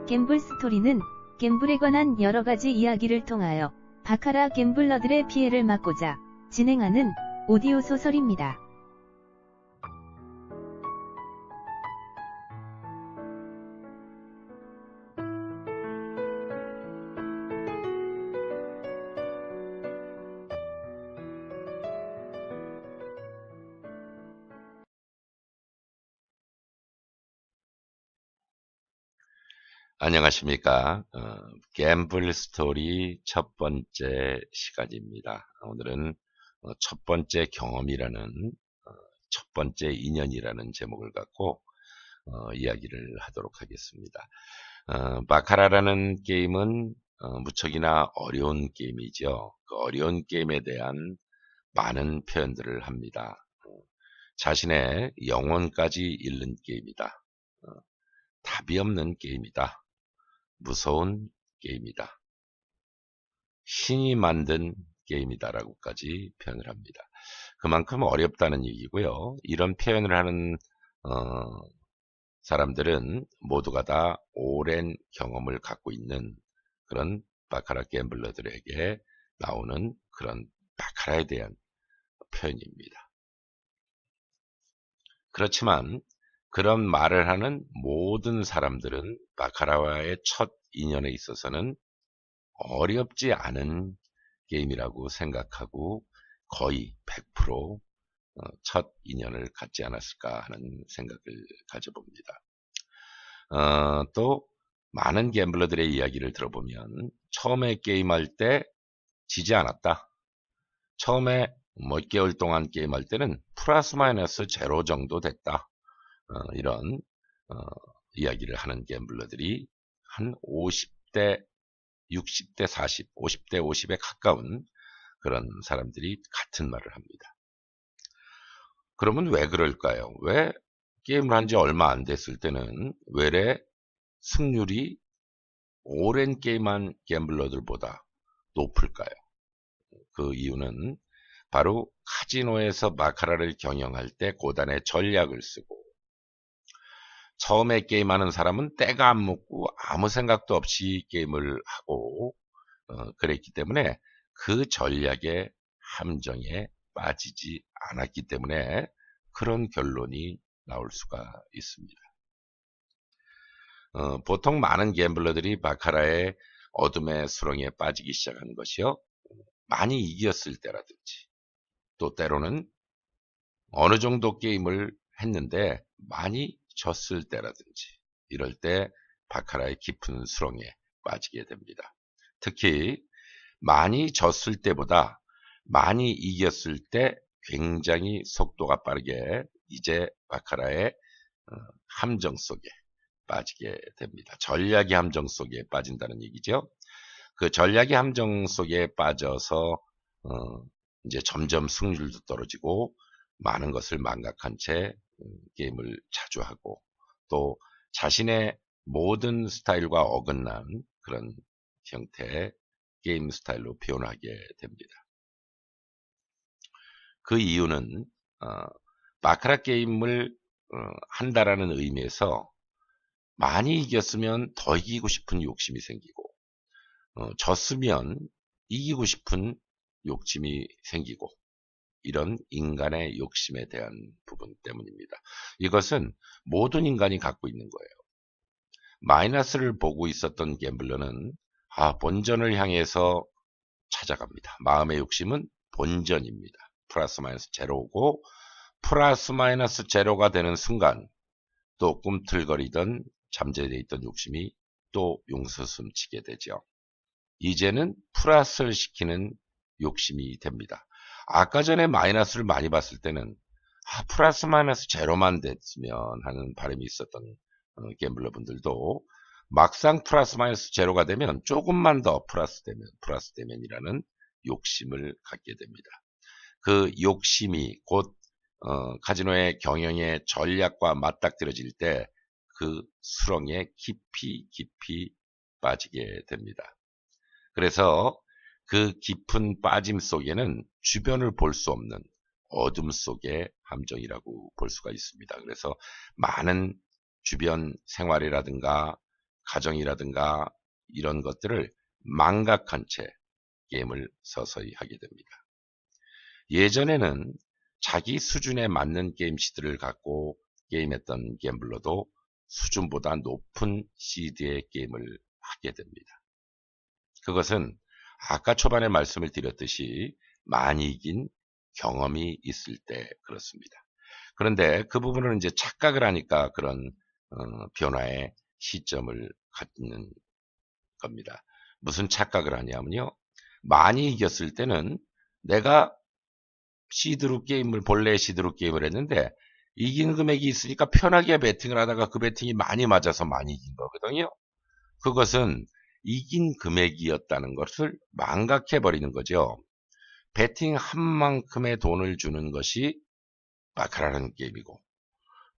갬블 스토리는 갬블에 관한 여러가지 이야기를 통하여 바카라 갬블러들의 피해를 막고자 진행하는 오디오 소설입니다. 안녕하십니까. 갬블 스토리 첫 번째 시간입니다. 오늘은 첫 번째 경험이라는 첫 번째 인연이라는 제목을 갖고 이야기를 하도록 하겠습니다. 바카라라는 게임은 무척이나 어려운 게임이죠. 그 어려운 게임에 대한 많은 표현들을 합니다. 자신의 영혼까지 잃는 게임이다. 답이 없는 게임이다. 무서운 게임이다. 신이 만든 게임이다라고까지 표현을 합니다. 그만큼 어렵다는 얘기고요. 이런 표현을 하는 사람들은 모두가 다 오랜 경험을 갖고 있는 그런 바카라 갬블러들에게 나오는 그런 바카라에 대한 표현입니다. 그렇지만 그런 말을 하는 모든 사람들은 바카라와의 첫 인연에 있어서는 어렵지 않은 게임이라고 생각하고 거의 100% 첫 인연을 갖지 않았을까 하는 생각을 가져봅니다. 또 많은 갬블러들의 이야기를 들어보면 처음에 게임할 때 지지 않았다. 처음에 몇 개월 동안 게임할 때는 플러스 마이너스 제로 정도 됐다. 이런 이야기를 하는 갬블러들이 한 50대, 60대 40, 50대 50에 가까운 그런 사람들이 같은 말을 합니다. 그러면 왜 그럴까요? 왜 게임을 한 지 얼마 안 됐을 때는 외래 승률이 오랜 게임한 갬블러들보다 높을까요? 그 이유는 바로 카지노에서 바카라를 경영할 때 고단의 전략을 쓰고 처음에 게임하는 사람은 때가 안 묻고 아무 생각도 없이 게임을 하고 그랬기 때문에 그 전략의 함정에 빠지지 않았기 때문에 그런 결론이 나올 수가 있습니다. 보통 많은 갬블러들이 바카라의 어둠의 수렁에 빠지기 시작하는 것이요. 많이 이겼을 때라든지 또 때로는 어느 정도 게임을 했는데 많이 졌을 때라든지 이럴 때 바카라의 깊은 수렁에 빠지게 됩니다. 특히 많이 졌을 때보다 많이 이겼을 때 굉장히 속도가 빠르게 이제 바카라의 함정 속에 빠지게 됩니다. 전략의 함정 속에 빠진다는 얘기죠. 그 전략의 함정 속에 빠져서 이제 점점 승률도 떨어지고 많은 것을 망각한 채 게임을 자주 하고 또 자신의 모든 스타일과 어긋난 그런 형태의 게임 스타일로 표현하게 됩니다. 그 이유는 바카라 게임을 한다라는 의미에서 많이 이겼으면 더 이기고 싶은 욕심이 생기고 졌으면 이기고 싶은 욕심이 생기고 이런 인간의 욕심에 대한 부분 때문입니다. 이것은 모든 인간이 갖고 있는 거예요. 마이너스를 보고 있었던 갬블러는 본전을 향해서 찾아갑니다. 마음의 욕심은 본전입니다. 플러스 마이너스 제로고 플러스 마이너스 제로가 되는 순간 또 꿈틀거리던 잠재되어 있던 욕심이 또 용서숨치게 되죠. 이제는 플러스를 시키는 욕심이 됩니다. 아까 전에 마이너스를 많이 봤을 때는 플러스 마이너스 제로만 됐으면 하는 바람이 있었던 갬블러 분들도 막상 플러스 마이너스 제로가 되면 조금만 더 플러스 되면이라는 욕심을 갖게 됩니다. 그 욕심이 곧 카지노의 경영의 전략과 맞닥뜨려질 때 그 수렁에 깊이 빠지게 됩니다. 그래서 그 깊은 빠짐 속에는 주변을 볼 수 없는 어둠 속의 함정이라고 볼 수가 있습니다. 그래서 많은 주변 생활이라든가 가정이라든가 이런 것들을 망각한 채 게임을 서서히 하게 됩니다. 예전에는 자기 수준에 맞는 게임시드를 갖고 게임했던 갬블러도 수준보다 높은 시드의 게임을 하게 됩니다. 그것은 아까 초반에 말씀을 드렸듯이 많이 이긴 경험이 있을 때 그렇습니다. 그런데 그 부분을 이제 착각을 하니까 그런 변화의 시점을 갖는 겁니다. 무슨 착각을 하냐면요. 많이 이겼을 때는 내가 본래 시드로 게임을 했는데 이긴 금액이 있으니까 편하게 베팅을 하다가 그 베팅이 많이 맞아서 많이 이긴 거거든요. 그것은 이긴 금액이었다는 것을 망각해버리는 거죠. 베팅 한 만큼의 돈을 주는 것이 바카라는 게임이고,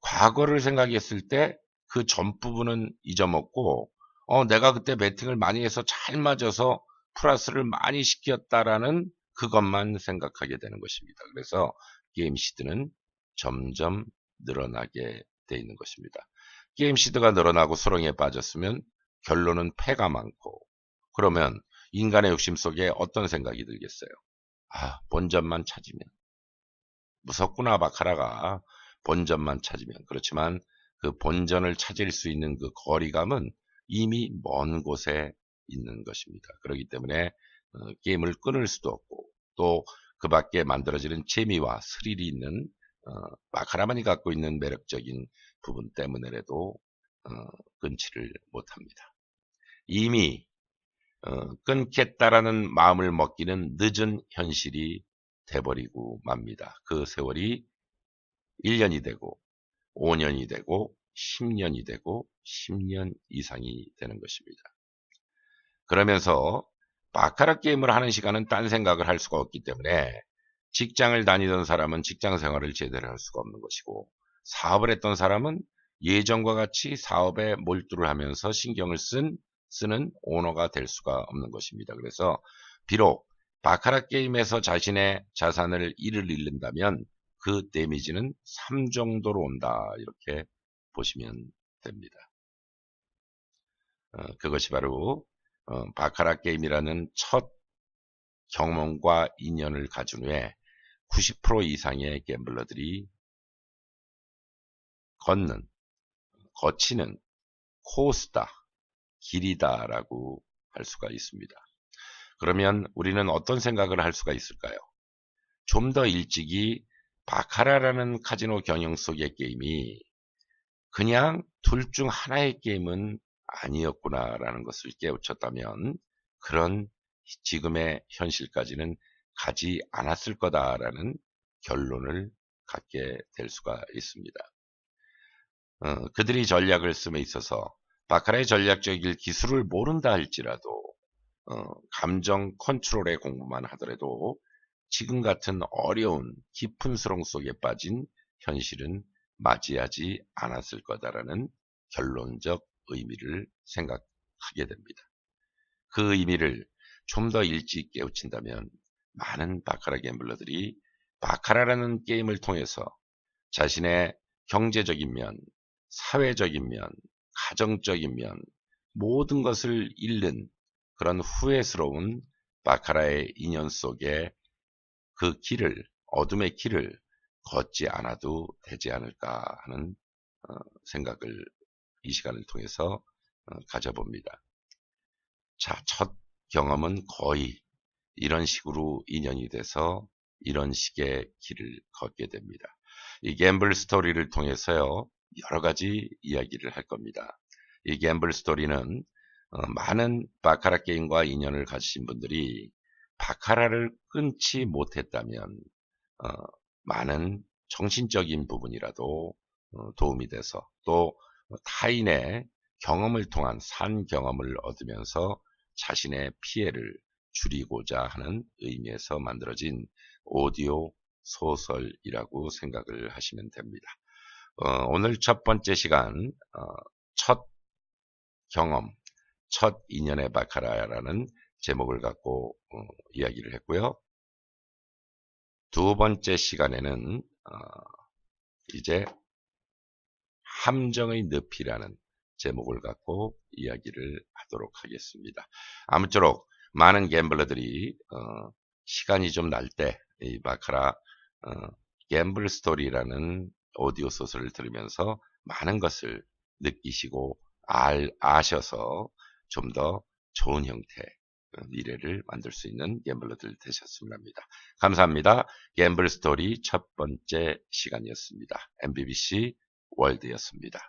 과거를 생각했을 때 그 전 부분은 잊어먹고, 내가 그때 베팅을 많이 해서 잘 맞아서 플러스를 많이 시켰다라는 그것만 생각하게 되는 것입니다. 그래서 게임 시드는 점점 늘어나게 돼 있는 것입니다. 게임 시드가 늘어나고 수렁에 빠졌으면 결론은 패가 많고, 그러면 인간의 욕심 속에 어떤 생각이 들겠어요? 본전만 찾으면. 무섭구나, 바카라가. 본전만 찾으면. 그렇지만 그 본전을 찾을 수 있는 그 거리감은 이미 먼 곳에 있는 것입니다. 그렇기 때문에 게임을 끊을 수도 없고, 또 그 밖에 만들어지는 재미와 스릴이 있는 바카라만이 갖고 있는 매력적인 부분 때문에라도 끊지를 못합니다. 이미 끊겠다라는 마음을 먹기는 늦은 현실이 돼버리고 맙니다. 그 세월이 1년이 되고 5년이 되고 10년이 되고 10년 이상이 되는 것입니다. 그러면서 바카라 게임을 하는 시간은 딴 생각을 할 수가 없기 때문에 직장을 다니던 사람은 직장 생활을 제대로 할 수가 없는 것이고, 사업을 했던 사람은 예전과 같이 사업에 몰두를 하면서 신경을 쓰는 오너가 될 수가 없는 것입니다. 그래서 비록 바카라 게임에서 자신의 자산을 1을 잃는다면 그 데미지는 3 정도로 온다, 이렇게 보시면 됩니다. 그것이 바로 바카라 게임이라는 첫 경험과 인연을 가진 후에 90% 이상의 갬블러들이 거치는 코스다, 길이다라고 할 수가 있습니다. 그러면 우리는 어떤 생각을 할 수가 있을까요? 좀 더 일찍이 바카라라는 카지노 경영 속의 게임이 그냥 둘 중 하나의 게임은 아니었구나라는 것을 깨우쳤다면 그런 지금의 현실까지는 가지 않았을 거다라는 결론을 갖게 될 수가 있습니다. 그들이 전략을 씀에 있어서 바카라의 전략적인 기술을 모른다 할지라도 감정 컨트롤의 공부만 하더라도 지금 같은 어려운 깊은 수렁 속에 빠진 현실은 맞이하지 않았을 거다라는 결론적 의미를 생각하게 됩니다. 그 의미를 좀 더 일찍 깨우친다면 많은 바카라 갬블러들이 바카라라는 게임을 통해서 자신의 경제적인 면, 사회적인 면, 가정적인 면, 모든 것을 잃는 그런 후회스러운 바카라의 인연 속에 그 어둠의 길을 걷지 않아도 되지 않을까 하는 생각을 이 시간을 통해서 가져봅니다. 자, 첫 경험은 거의 이런 식으로 인연이 돼서 이런 식의 길을 걷게 됩니다. 이 갬블 스토리를 통해서요, 여러 가지 이야기를 할 겁니다. 이 갬블 스토리는 많은 바카라 게임과 인연을 가지신 분들이 바카라를 끊지 못했다면 많은 정신적인 부분이라도 도움이 돼서, 또 타인의 경험을 통한 산 경험을 얻으면서 자신의 피해를 줄이고자 하는 의미에서 만들어진 오디오 소설이라고 생각을 하시면 됩니다. 오늘 첫 번째 시간, 첫 경험, 첫 인연의 바카라라는 제목을 갖고 이야기를 했고요. 두 번째 시간에는 이제 함정의 늪이라는 제목을 갖고 이야기를 하도록 하겠습니다. 아무쪼록 많은 갬블러들이 시간이 좀 날 때 이 바카라 갬블 스토리라는 오디오 소설을 들으면서 많은 것을 느끼시고 아셔서 좀 더 좋은 형태의 미래를 만들 수 있는 갬블러들 되셨으면 합니다. 감사합니다. 갬블 스토리 첫 번째 시간이었습니다. MBBC 월드였습니다.